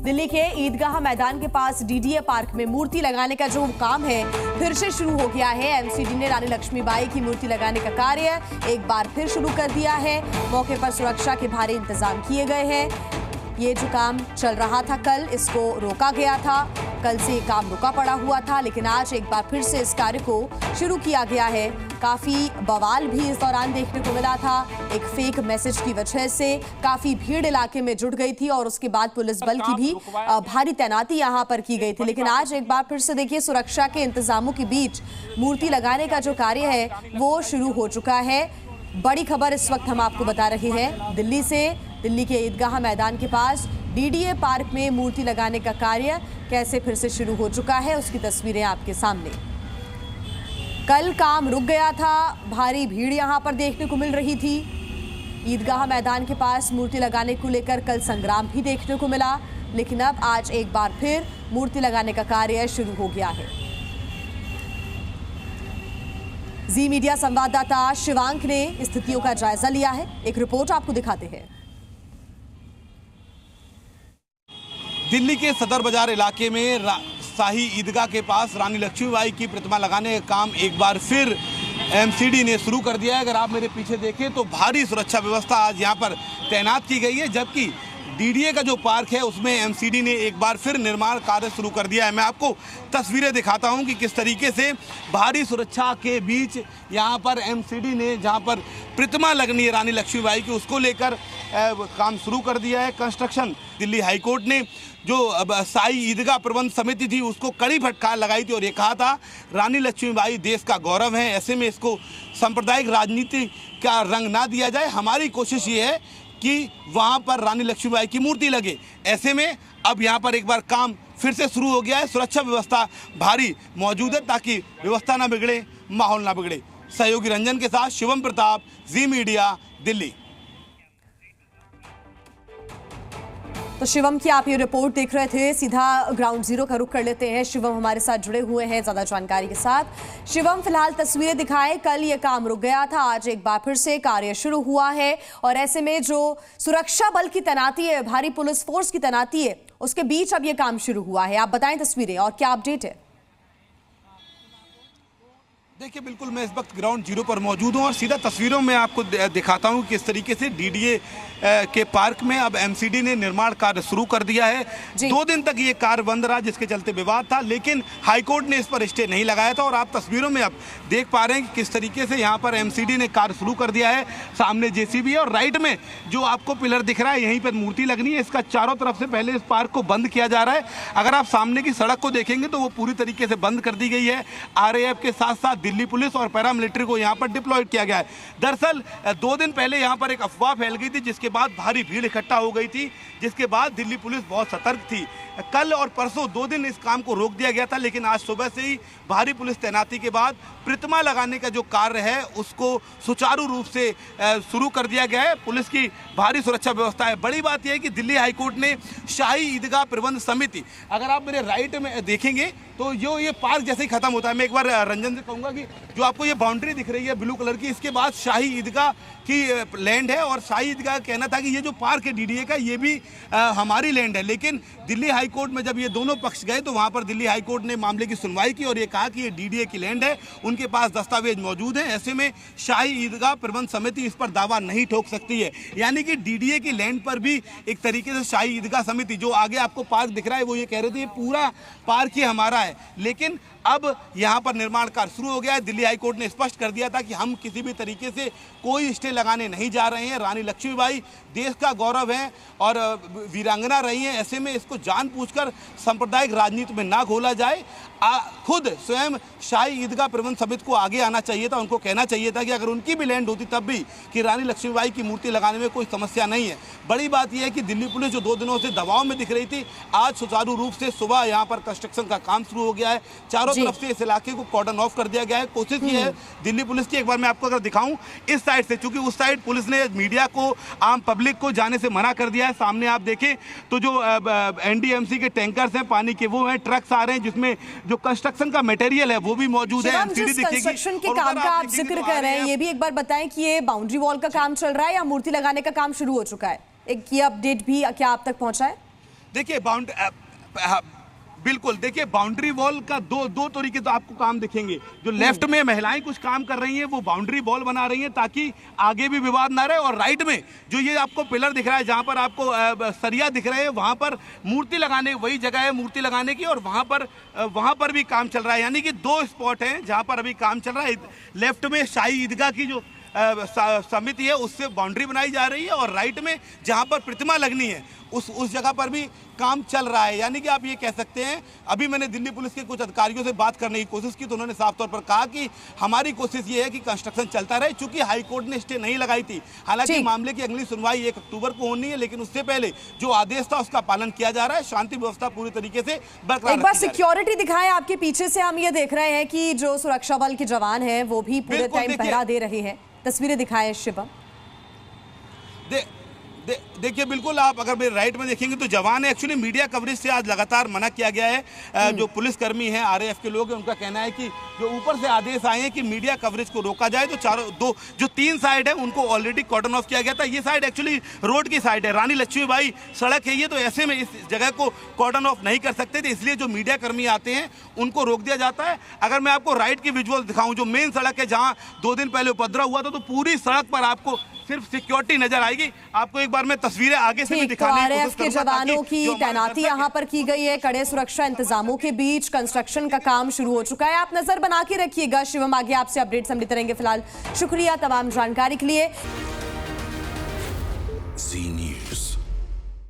दिल्ली के ईदगाह मैदान के पास डीडीए पार्क में मूर्ति लगाने का जो काम है फिर से शुरू हो गया है। एमसीडी ने रानी लक्ष्मीबाई की मूर्ति लगाने का कार्य एक बार फिर शुरू कर दिया है। मौके पर सुरक्षा के भारी इंतजाम किए गए हैं। ये जो काम चल रहा था कल, इसको रोका गया था। कल से ये काम रुका पड़ा हुआ था, लेकिन आज एक बार फिर से इस कार्य को शुरू किया गया है। काफी बवाल भी इस दौरान देखने को मिला था। एक फेक मैसेज की वजह से काफी भीड़ इलाके में जुट गई थी और उसके बाद पुलिस बल की भी भारी तैनाती यहां पर की गई थी। लेकिन आज एक बार फिर से देखिए, सुरक्षा के इंतजामों के बीच मूर्ति लगाने का जो कार्य है वो शुरू हो चुका है। बड़ी खबर इस वक्त हम आपको बता रहे हैं दिल्ली से। दिल्ली के ईदगाह मैदान के पास डीडीए पार्क में मूर्ति लगाने का कार्य कैसे फिर से शुरू हो चुका है, उसकी तस्वीरें आपके सामने। कल काम रुक गया था, भारी भीड़ यहां पर देखने को मिल रही थी। ईदगाह मैदान के पास मूर्ति लगाने को लेकर कल संग्राम भी देखने को मिला, लेकिन अब आज एक बार फिर मूर्ति लगाने का कार्य शुरू हो गया है। जी मीडिया संवाददाता शिवांक ने स्थितियों का जायजा लिया है। एक रिपोर्ट आपको दिखाते हैं। दिल्ली के सदर बाजार इलाके में शाही ईदगाह के पास रानी लक्ष्मीबाई की प्रतिमा लगाने का काम एक बार फिर एमसीडी ने शुरू कर दिया है। अगर आप मेरे पीछे देखें तो भारी सुरक्षा व्यवस्था आज यहां पर तैनात की गई है, जबकि डीडीए का जो पार्क है उसमें एमसीडी ने एक बार फिर निर्माण कार्य शुरू कर दिया है। मैं आपको तस्वीरें दिखाता हूं कि किस तरीके से भारी सुरक्षा के बीच यहां पर एमसीडी ने, जहां पर प्रतिमा लगनी है रानी लक्ष्मीबाई की, उसको लेकर काम शुरू कर दिया है। कंस्ट्रक्शन दिल्ली हाईकोर्ट ने जो शाही ईदगाह प्रबंध समिति थी उसको कड़ी फटकार लगाई थी और ये कहा था रानी लक्ष्मीबाई देश का गौरव है, ऐसे में इसको सांप्रदायिक राजनीति का रंग ना दिया जाए। हमारी कोशिश ये है कि वहाँ पर रानी लक्ष्मीबाई की मूर्ति लगे। ऐसे में अब यहाँ पर एक बार काम फिर से शुरू हो गया है। सुरक्षा व्यवस्था भारी मौजूद है ताकि व्यवस्था ना बिगड़े, माहौल ना बिगड़े। सहयोगी रंजन के साथ शिवम प्रताप, जी मीडिया, दिल्ली। तो शिवम की आप ये रिपोर्ट देख रहे थे। सीधा ग्राउंड जीरो का रुख कर लेते हैं। शिवम हमारे साथ जुड़े हुए हैं ज्यादा जानकारी के साथ। शिवम, फिलहाल तस्वीरें दिखाएं। कल ये काम रुक गया था, आज एक बार फिर से कार्य शुरू हुआ है और ऐसे में जो सुरक्षा बल की तैनाती है, भारी पुलिस फोर्स की तैनाती है, उसके बीच अब ये काम शुरू हुआ है। आप बताएं तस्वीरें और क्या अपडेट है। देखिए, बिल्कुल मैं इस वक्त ग्राउंड जीरो पर मौजूद हूं और सीधा तस्वीरों में आपको दिखाता हूं किस तरीके से डीडीए के पार्क में अब एमसीडी ने निर्माण कार्य शुरू कर दिया है। 2 दिन तक ये कार्य बंद रहा, जिसके चलते विवाद था, लेकिन हाईकोर्ट ने इस पर स्टे नहीं लगाया था और आप तस्वीरों में अब देख पा रहे हैं कि किस तरीके से यहाँ पर एमसीडी ने कार्य शुरू कर दिया है। सामने जेसीबी है और राइट में जो आपको पिलर दिख रहा है, यहीं पर मूर्ति लगनी है। इसका चारों तरफ से पहले इस पार्क को बंद किया जा रहा है। अगर आप सामने की सड़क को देखेंगे तो वो पूरी तरीके से बंद कर दी गई है। RAF के साथ साथ दिल्ली पुलिस और पैरामिलिट्री को यहां पर डिप्लॉयड किया गया है। दरअसल 2 दिन पहले यहां पर एक अफवाह फैल गई थी, जिसके बाद भारी भीड़ इकट्ठा हो गई थी, जिसके बाद दिल्ली पुलिस बहुत सतर्क थी। कल और परसों 2 दिन इस काम को रोक दिया गया था, लेकिन आज सुबह से ही भारी पुलिस तैनाती के बाद प्रतिमा लगाने का जो कार्य है उसको सुचारू रूप से शुरू कर दिया गया है। पुलिस की भारी सुरक्षा व्यवस्था है। बड़ी बात यह है कि दिल्ली हाईकोर्ट ने शाही ईदगाह प्रबंध समिति, अगर आप मेरे राइट में देखेंगे तो जो ये पार्क जैसे ही खत्म होता है, मैं एक बार रंजन से कहूँगा कि जो आपको ये बाउंड्री दिख रही है ब्लू कलर की, इसके बाद शाही ईदगाह की लैंड है और शाही ईदगाह का कहना था कि ये जो पार्क है डीडीए का, ये भी हमारी लैंड है। लेकिन दिल्ली हाईकोर्ट में जब ये दोनों पक्ष गए तो वहाँ पर दिल्ली हाईकोर्ट ने मामले की सुनवाई की और ये कहा कि ये डीडीए की लैंड है, उनके पास दस्तावेज मौजूद हैं। ऐसे में शाही ईदगाह प्रबंध समिति इस पर दावा नहीं ठोक सकती है। यानी कि डीडीए की लैंड पर भी एक तरीके से शाही ईदगाह समिति, जो आगे आपको पार्क दिख रहा है, वो ये कह रहे थे ये पूरा पार्क ही हमारा है। लेकिन अब यहाँ पर निर्माण कार्य शुरू हो गया है। दिल्ली हाईकोर्ट ने स्पष्ट कर दिया था कि हम किसी भी तरीके से कोई स्टे लगाने नहीं जा रहे हैं। रानी लक्ष्मीबाई देश का गौरव है और वीरांगना रही हैं। ऐसे में इसको जानबूझकर सांप्रदायिक राजनीति में ना घोला जाए। खुद स्वयं शाही ईदगाह प्रबंध समिति को आगे आना चाहिए था, उनको कहना चाहिए था कि अगर उनकी भी लैंड होती तब भी कि रानी लक्ष्मीबाई की मूर्ति लगाने में कोई समस्या नहीं है। बड़ी बात यह है कि दिल्ली पुलिस जो 2 दिनों से दबाव में दिख रही थी, आज सुचारू रूप से सुबह यहाँ पर कंस्ट्रक्शन का काम शुरू हो गया है। चारों तरफ से इस इलाके को कॉर्डन ऑफ कर दिया गया है। कोशिश ये है दिल्ली पुलिस की, एक बार मैं आपको अगर दिखाऊं इस साइड से, क्योंकि उस साइड पुलिस ने मीडिया को, आम पब्लिक को जाने से मना कर दिया है। सामने आप देखें तो जो NDMC के टैंकर्स हैं पानी के, वो हैं, ट्रक्स आ रहे हैं जिसमें जो कंस्ट्रक्शन का मटेरियल है वो भी मौजूद है। कंस्ट्रक्शन के काम का आप जिक्र कर रहे हैं, ये भी एक बार बताएं कि ये बाउंड्री वॉल का काम चल रहा है या मूर्ति लगाने का काम शुरू हो चुका है? एक ये अपडेट भी क्या आप तक पहुंचा है? देखिए बिल्कुल, देखिए बाउंड्री वॉल का दो तरीके तो आपको काम दिखेंगे। जो लेफ्ट में महिलाएं कुछ काम कर रही हैं, वो बाउंड्री वॉल बना रही हैं ताकि आगे भी विवाद ना रहे, और राइट में जो ये आपको पिलर दिख रहा है, जहां पर आपको सरिया दिख रहे हैं, वहां पर मूर्ति लगाने, वही जगह है मूर्ति लगाने की, और वहां पर भी काम चल रहा है। यानी कि 2 स्पॉट हैं जहां पर अभी काम चल रहा है। लेफ्ट में शाही ईदगाह की जो समिति है, उससे बाउंड्री बनाई जा रही है, और राइट में जहां पर प्रतिमा लगनी है उस जगह पर भी काम चल रहा है। यानी कि आप ये कह सकते हैं, अभी मैंने दिल्ली पुलिस के कुछ अधिकारियों से बात करने की कोशिश की, तो उन्होंने साफ तौर पर कहा कि हमारी कोशिश ये है कि कंस्ट्रक्शन चलता रहे, चूंकि हाई कोर्ट ने स्टे नहीं लगाई थी। हालांकि मामले की अगली सुनवाई 1 अक्टूबर को होनी है, लेकिन उससे पहले जो आदेश था उसका पालन किया जा रहा है। शांति व्यवस्था पूरी तरीके से बरकरार। एक बार सिक्योरिटी दिखाएं आपके पीछे से। हम ये देख रहे हैं कि जो सुरक्षा बल के जवान हैं वो भी पूरे टाइम पहरा दे रहे हैं। तस्वीरें दिखाएं शिवम। देखिए बिल्कुल, आप अगर मेरे राइट में देखेंगे तो जवान है। एक्चुअली मीडिया कवरेज से आज लगातार मना किया गया है। जो पुलिसकर्मी हैं, आरएएफ के लोग हैं, उनका कहना है कि जो ऊपर से आदेश आए हैं कि मीडिया कवरेज को रोका जाए, तो जो 3 साइड है उनको ऑलरेडी कॉर्डन ऑफ किया गया था। ये साइड एक्चुअली रोड की साइड है, रानी लक्ष्मीबाई सड़क है ये, तो ऐसे में इस जगह को कॉर्डन ऑफ नहीं कर सकते थे, इसलिए जो मीडिया कर्मी आते हैं उनको रोक दिया जाता है। अगर मैं आपको राइट की विजुअल दिखाऊं, जो मेन सड़क है जहां 2 दिन पहले उपद्रव हुआ था, तो पूरी सड़क पर आपको सिर्फ सिक्योरिटी नजर आएगी। आपको एक बार मैं तस्वीरें आगे से भी दिखाने की आरएएफ के जवानों की तैनाती यहां पर की गई है। कड़े सुरक्षा इंतजामों के बीच कंस्ट्रक्शन का काम शुरू हो चुका है। आप नजर बना के रखिएगा। शिवम, आगे आपसे अपडेट्स हम लेते रहेंगे। फिलहाल शुक्रिया तमाम जानकारी के लिए।